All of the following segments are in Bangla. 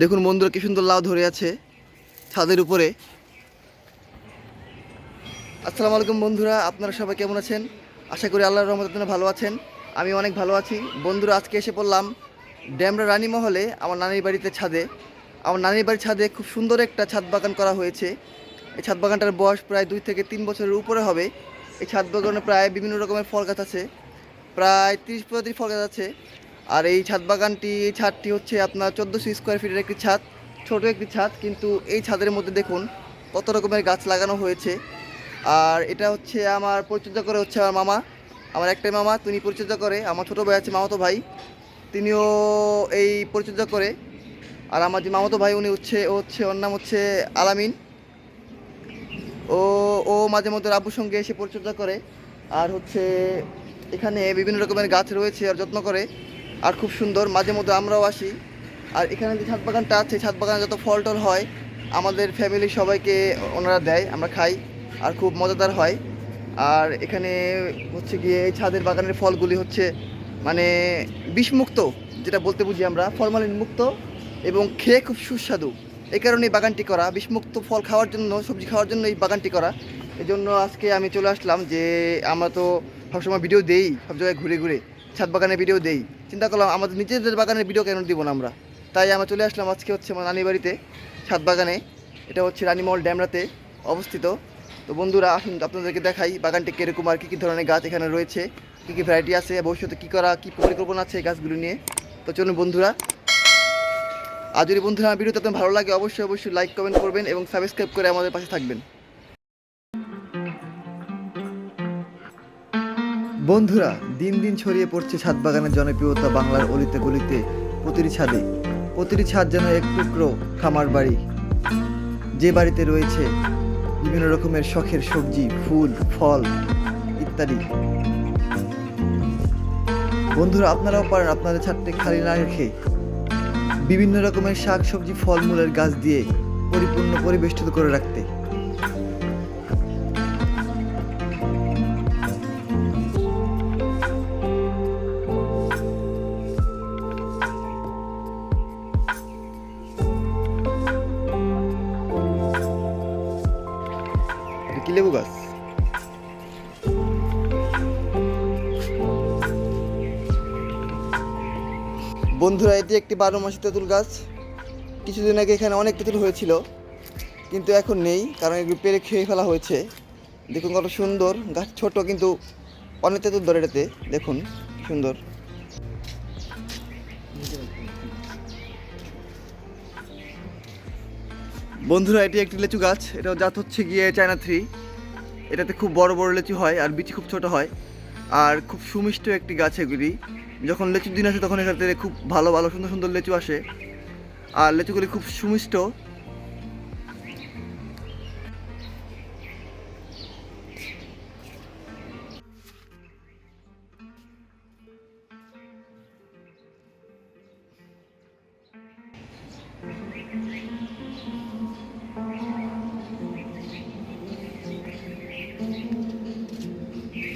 দেখুন বন্ধুরা কি সুন্দর লাউ ধরে আছে ছাদের উপরে। আসসালামু আলাইকুম বন্ধুরা, আপনারা সবাই কেমন আছেন? আশা করি আল্লাহর রহমতে আপনারা ভালো আছেন। আমি অনেক ভালো আছি বন্ধুরা। আজকে এসে পড়লাম ড্যামরা রানীমহলে, আমার নানির বাড়িতে ছাদে। আমার নানির বাড়ির ছাদে খুব সুন্দর একটা ছাদ বাগান করা হয়েছে। এই ছাদ বাগানটার বয়স প্রায় 2 থেকে 3 বছরের উপরে হবে। এই ছাদ বাগানে প্রায় বিভিন্ন রকমের ফল গাছ আছে, প্রায় 30 প্রজাতির ফল গাছ আছে। আর এই ছাদ বাগানটি, এই ছাদটি হচ্ছে আপনার 1400 স্কোয়ার ফিটের একটি ছাদ, ছোট একটি ছাদ, কিন্তু এই ছাদের মধ্যে দেখুন কত রকমের গাছ লাগানো হয়েছে। আর এটা হচ্ছে আমার পরিচর্যা করে হচ্ছে আমার মামা, আমার একটাই মামা, তিনি পরিচর্যা করে। আমার ছোটো ভাই আছে, মামাতো ভাই, তিনিও এই পরিচর্যা করে। আর আমার যে মামাতো ভাই উনি ওর নাম হচ্ছে আলামিন। ও ও মাঝে মধ্যে আব্বুর সঙ্গে এসে পরিচর্যা করে। আর হচ্ছে এখানে বিভিন্ন রকমের গাছ রয়েছে আর যত্ন করে, আর খুব সুন্দর। মাঝে মধ্যে আমরাও আসি। আর এখানে যে ছাদ বাগানটা আছে, ছাদ বাগানে যত ফল টল হয় আমাদের ফ্যামিলির সবাইকে ওনারা দেয়, আমরা খাই, আর খুব মজাদার হয়। আর এখানে হচ্ছে গিয়ে এই ছাদের বাগানের ফলগুলি হচ্ছে মানে বিষমুক্ত, যেটা বলতে বুঝি আমরা, ফরমালিন মুক্ত, এবং খেয়ে খুব সুস্বাদু। এই কারণে এই বাগানটি করা, বিষমুক্ত ফল খাওয়ার জন্য, সবজি খাওয়ার জন্য এই বাগানটি করা। এই জন্য আজকে আমি চলে আসলাম, যে আমরা তো সবসময় ভিডিও দেই, সব জায়গায় ঘুরে ঘুরে ছাদ বাগানের ভিডিও দেই। চিন্তা করলাম আমাদের নিজেদের বাগানের ভিডিও কেন দিব না আমরা। তাই আমরা চলে আসলাম আজকে হচ্ছে আমার নানির বাড়িতে, ছাদ বাগানে। এটা হচ্ছে রানীমহল ড্যামরাতে অবস্থিত। তো বন্ধুরা আসুন আপনাদেরকে দেখাই বাগানটি কীরকম, আর কী কী ধরনের গাছ এখানে রয়েছে, কী কী ভ্যারাইটি আছে, ভবিষ্যতে কী করা, কী পরিকল্পনা আছে এই গাছগুলো নিয়ে। তো চলুন বন্ধুরা। আর যদি বন্ধুরা আমার ভিডিওতে আপনার ভালো লাগে অবশ্যই লাইক কমেন্ট করবেন এবং সাবস্ক্রাইব করে আমাদের পাশে থাকবেন। বন্ধুরা, দিন দিন ছড়িয়ে পড়ছে ছাদ বাগানের জনপ্রিয়তা বাংলার অলিতে গলিতে, প্রতিটি ছাদে। প্রতিটি ছাদ যেন এক টুকরো খামার বাড়ি, যে বাড়িতে রয়েছে বিভিন্ন রকমের শখের সবজি, ফুল, ফল ইত্যাদি। বন্ধুরা আপনারাও পারেন আপনাদের ছাদটি খালি না রেখে বিভিন্ন রকমের শাক সবজি ফলমূলের গাছ দিয়ে পরিপূর্ণ পরিবেষ্টিত করে রাখতে। এটা কি লেবু গাছ? বন্ধুরা এটি একটি 12 মাসি তেঁতুল গাছ। কিছুদিন আগে এখানে অনেক তেঁতুল হয়েছিল, কিন্তু এখন নেই, কারণ এগুলো পেরে খেয়ে ফেলা হয়েছে। দেখুন কত সুন্দর গাছ, ছোট কিন্তু অনেক তেঁতুল ধরে এটাতে, দেখুন সুন্দর। বন্ধুরা এটি একটি লিচু গাছ, এটা জাত হচ্ছে গিয়ে চায়না 3। এটাতে খুব বড় বড় লিচু হয় আর বিচি খুব ছোট হয়, আর খুব সুমিষ্ট একটি গাছ এগুলি। যখন লিচুর দিন আসে তখন এখান থেকে খুব ভালো ভালো সুন্দর সুন্দর লিচু আসে, আর লিচুগুলি খুব সুমিষ্ট।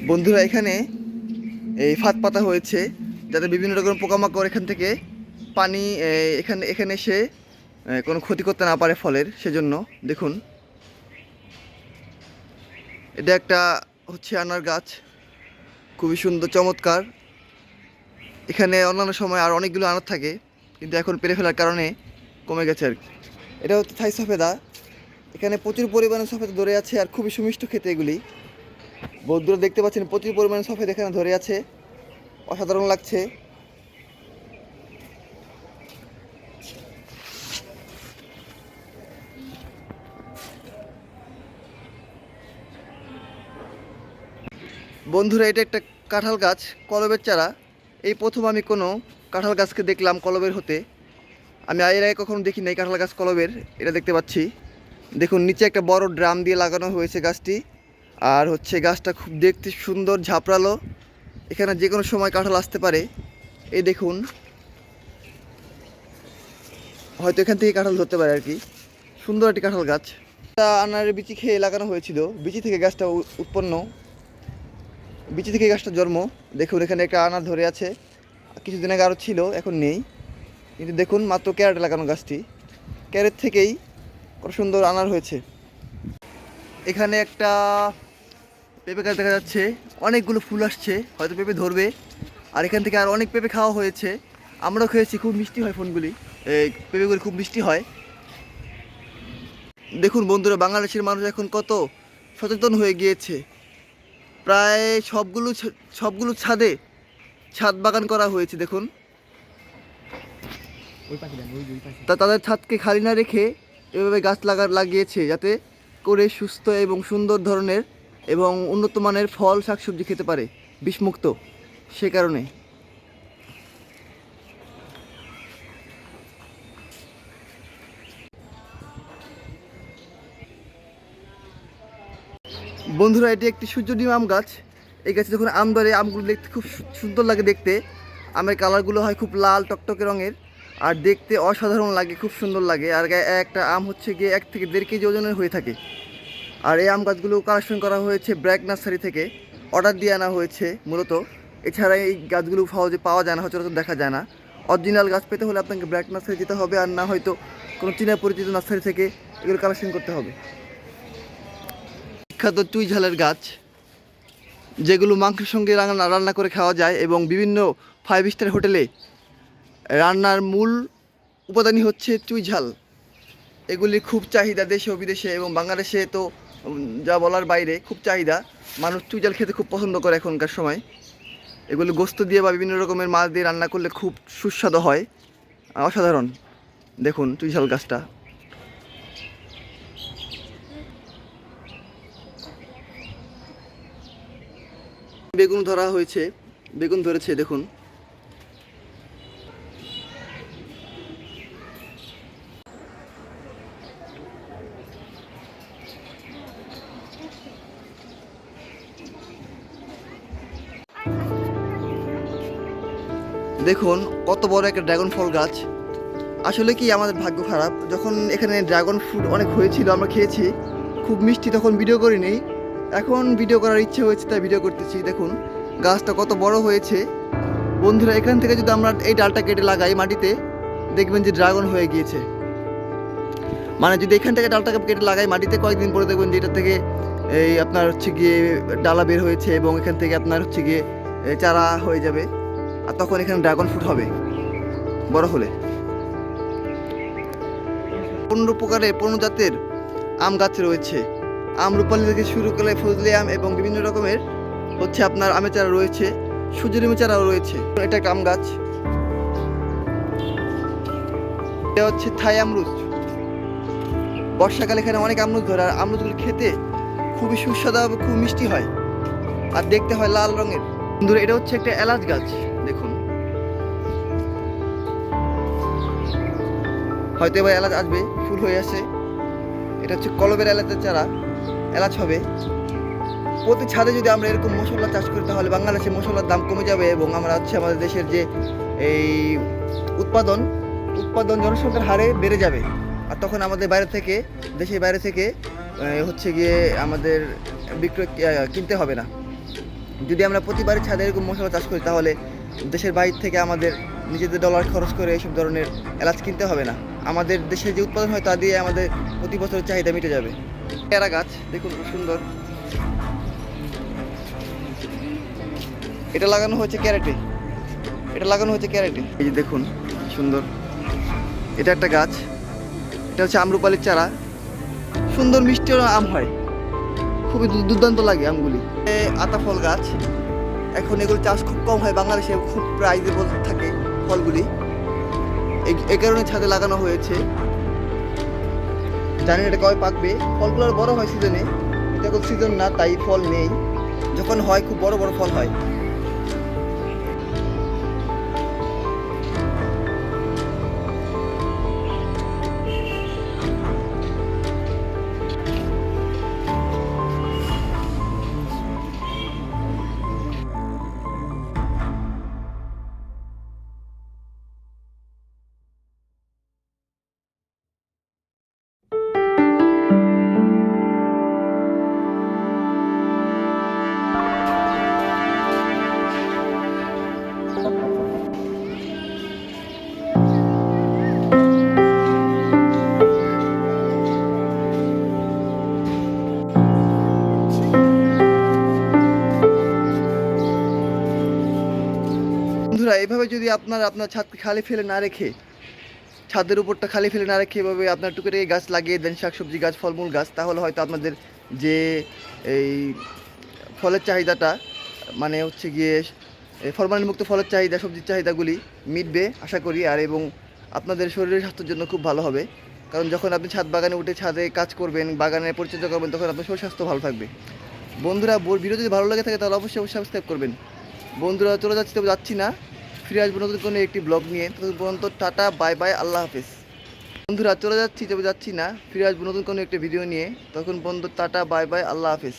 বন্ধুরা এখানে এই ফাঁদ পাতা হয়েছে, যাতে বিভিন্ন রকম পোকামাকড় এখান থেকে পানি এখানে এখানে এসে কোনো ক্ষতি করতে না পারে ফলের, সেজন্য। দেখুন এটা একটা হচ্ছে আনার গাছ, খুবই সুন্দর চমৎকার। এখানে অন্যান্য সময় আর অনেকগুলো আনার থাকে, কিন্তু এখন পেরে ফেলার কারণে কমে গেছে আর কি। এটা হচ্ছে থাই সফেদা। এখানে প্রচুর পরিমাণে সফেদা ধরে আছে, আর খুবই সুমিষ্ট খেতে এগুলি। বন্ধুরা দেখতে পাচ্ছেন প্রচুর পরিমাণে সফেদা এখানে ধরে আছে, অসাধারণ লাগছে। বন্ধুরা এটা একটা কাঁঠাল গাছ, কলবের চারা। এই প্রথম আমি কোনো কাঁঠাল গাছকে দেখলাম কলবের হতে। আমি এর আগে কখনো দেখি নাই কাঁঠাল গাছ কলবের, এটা দেখতে পাচ্ছি। দেখুন নিচে একটা বড় ড্রাম দিয়ে লাগানো হয়েছে গাছটি, আর হচ্ছে গাছটা খুব দেখতে সুন্দর, ঝাপড়ালো। এখানে যে কোনো সময় কাঁঠাল আসতে পারে। এই দেখুন, হয়তো এখান থেকে কাঁঠাল ধরতে পারে আর কি। সুন্দর একটি কাঁঠাল গাছ। এটা আনারের বিচি খেয়ে লাগানো হয়েছিল, বিচি থেকে গাছটা উৎপন্ন, বিচি থেকে গাছটা জন্ম। দেখুন এখানে একটা আনার ধরে আছে, কিছুদিন আগে আরও ছিল, এখন নেই, কিন্তু দেখুন মাত্র ক্যারেটে লাগানো গাছটি। ক্যারেট থেকেই কত সুন্দর আনার হয়েছে। এখানে একটা পেঁপে গাছ দেখা যাচ্ছে, অনেকগুলো ফুল আসছে, হয়তো পেঁপে ধরবে। আর এখান থেকে আর অনেক পেঁপে খাওয়া হয়েছে, আমরাও খেয়েছি, খুব মিষ্টি হয় ফোনগুলি, এই পেঁপেগুলি খুব মিষ্টি হয়। দেখুন বন্ধুরা, বাংলাদেশের মানুষ এখন কত সচেতন হয়ে গিয়েছে। প্রায় সবগুলো ছাদে ছাদ বাগান করা হয়েছে। দেখুন, তাদের ছাদকে খালি না রেখে এভাবে গাছ লাগিয়েছে, যাতে করে সুস্থ এবং সুন্দর ধরনের এবং উন্নত মানের ফল শাকসবজি খেতে পারে, বিষমুক্ত। সে কারণে বন্ধুরা, এটি একটি সূর্যডিম আম গাছ। এই গাছে যখন আম ধরে, আমগুলো দেখতে খুব সুন্দর লাগে দেখতে। আমের কালারগুলো হয় খুব লাল টকটকে রঙের, আর দেখতে অসাধারণ লাগে, খুব সুন্দর লাগে। আর একটা আম হচ্ছে গিয়ে 1 থেকে 1.5 কেজি ওজনের হয়ে থাকে। আর এই আম গাছগুলো কালেকশন করা হয়েছে ব্র্যাক নার্সারি থেকে, অর্ডার দিয়ে আনা হয়েছে মূলত। এছাড়া এই গাছগুলো সহজে পাওয়া যায় না, সচরাচর দেখা যায় না। অরিজিনাল গাছ পেতে হলে আপনাকে ব্র্যাক নার্সারি যেতে হবে, আর না হয়তো কোনো চীনা পরিচিত নার্সারি থেকে এগুলো কালেকশন করতে হবে। বিখ্যাত চুই ঝালের গাছ, যেগুলো মাংসের সঙ্গে রান্না করে খাওয়া যায়, এবং বিভিন্ন 5 স্টার হোটেলে রান্নার মূল উপাদানই হচ্ছে চুই ঝাল। এগুলি খুব চাহিদা দেশে ও বিদেশে, এবং বাংলাদেশে তো যা বলার বাইরে, খুব চাহিদা। মানুষ চুই ঝাল খেতে খুব পছন্দ করে এখনকার সময়। এগুলি গোস্ত দিয়ে বা বিভিন্ন রকমের মাছ দিয়ে রান্না করলে খুব সুস্বাদু হয়, অসাধারণ। দেখুন চুই ঝাল গাছটা। বেগুন ধরা হয়েছে, বেগুন ধরেছে দেখুন। দেখুন কত বড় একটা ড্রাগন ফল গাছ। আসলে কি আমাদের ভাগ্য খারাপ, যখন এখানে ড্রাগন ফ্রুট অনেক হয়েছিল, আমরা খেয়েছি, খুব মিষ্টি, তখন ভিডিও করিনি। এখন ভিডিও করার ইচ্ছে হয়েছে, তাই ভিডিও করতেছি। দেখুন গাছটা কত বড় হয়েছে। বন্ধুরা, এখান থেকে যদি আমরা এই ডালটা কেটে লাগাই মাটিতে, দেখবেন যে ড্রাগন হয়ে গিয়েছে। মানে যদি এখান থেকে ডালটাকে কেটে লাগাই মাটিতে, কয়েকদিন পরে দেখবেন যে এটা থেকে এই আপনার হচ্ছে গিয়ে ডালা বের হয়েছে, এবং এখান থেকে আপনার হচ্ছে গিয়ে চারা হয়ে যাবে। আর তখন এখানে ড্রাগন ফ্রুট হবে বড় হলে। 15 জাতের আম গাছ রয়েছে। আমরুপালি থেকে শুরু করে ফজলি আম এবং বিভিন্ন রকমের হচ্ছে আপনার আমের চারা রয়েছে, সূর্যমুখী চারাও রয়েছে। এটা একটা আম গাছ, এটা হচ্ছে থাই আমরুদ। বর্ষাকালে এখানে অনেক আমরুদ ধরে, আর আমরুদগুলো খেতে খুবই সুস্বাদু এবং খুব মিষ্টি হয়, আর দেখতে হয় লাল রঙের। বন্ধুরা, এটা হচ্ছে একটা এলাচ গাছ। দেখুন, হয়তো এবার এলাচ আসবে, ফুল হয়ে আসে। এটা হচ্ছে কলবের এলাচের চারা, এলাচ হবে। প্রতি ছাদে যদি আমরা এরকম মশলা চাষ করি, তাহলে বাংলাদেশে মশলার দাম কমে যাবে, এবং আমরা হচ্ছে আমাদের দেশের যে এই উৎপাদন জনসংখ্যার হারে বেড়ে যাবে। আর তখন আমাদের দেশের বাইরে থেকে হচ্ছে গিয়ে আমাদের বিক্রয় কিনতে হবে না। যদি আমরা প্রতিবারই ছাদে এরকম মশলা চাষ করি, তাহলে দেশের বাইরে থেকে আমাদের নিজেদের ডলার খরচ করে এইসব ধরনের এলাচ কিনতে হবে না। আমাদের দেশে যে উৎপাদন হয় তা দিয়ে আমাদের প্রতি বছরের চাহিদা মিটে যাবে। পেয়ারা গাছ দেখুন খুব সুন্দর, এটা লাগানো হয়েছে ক্যারেটে, এই যে দেখুন সুন্দর। এটা একটা গাছ, এটা হচ্ছে আমরুপালির চারা। সুন্দর মিষ্টি আম হয়, খুবই দুর্দান্ত লাগে আমগুলি। আতা ফল গাছ, এখন এগুলো চাষ খুব কম হয় বাংলাদেশে, খুব প্রাইজেবল থাকে ফলগুলি, এই কারণে ছাদে লাগানো হয়েছে। জানি এটা কবে পাকবে। ফলগুলো বড় হয় সিজনে, এটা এখন সিজন না, তাই ফল নেই। যখন হয় খুব বড় বড় ফল হয়। এভাবে যদি আপনারা আপনার ছাদকে খালি ফেলে না রেখে, ছাদের উপরটা খালি ফেলে না রেখে এভাবে আপনার টুকরে গাছ লাগিয়ে দেন, শাকসবজি গাছ, ফলমূল গাছ, তাহলে হয়তো আপনাদের যে এই ফলের চাহিদাটা, মানে হচ্ছে গিয়ে ফরমালিন মুক্ত ফলের চাহিদা, সবজির চাহিদাগুলি মিটবে আশা করি। আর এবং আপনাদের শরীরের স্বাস্থ্যের জন্য খুব ভালো হবে, কারণ যখন আপনি ছাদ বাগানে উঠে ছাদে কাজ করবেন, বাগানের পরিচর্যা করবেন, তখন আপনার শরীর স্বাস্থ্য ভালো থাকবে। বন্ধুরা, ভিডিও যদি ভালো লাগে থাকে তাহলে অবশ্যই সাবস্ক্রাইব করবেন। বন্ধুরা, চলে যাচ্ছি, তবে যাচ্ছি না, ফিরে আসবো নতুন কোনো একটি ব্লগ নিয়ে। তখন পর্যন্ত টাটা, বাই বাই, আল্লাহ হাফেজ। বন্ধুরা, চলে যাচ্ছি, তবে যাচ্ছি না, ফিরে আসবো নতুন কোনো একটি ভিডিও নিয়ে। তখন পর্যন্ত টাটা, বাই বাই, আল্লাহ হাফেজ।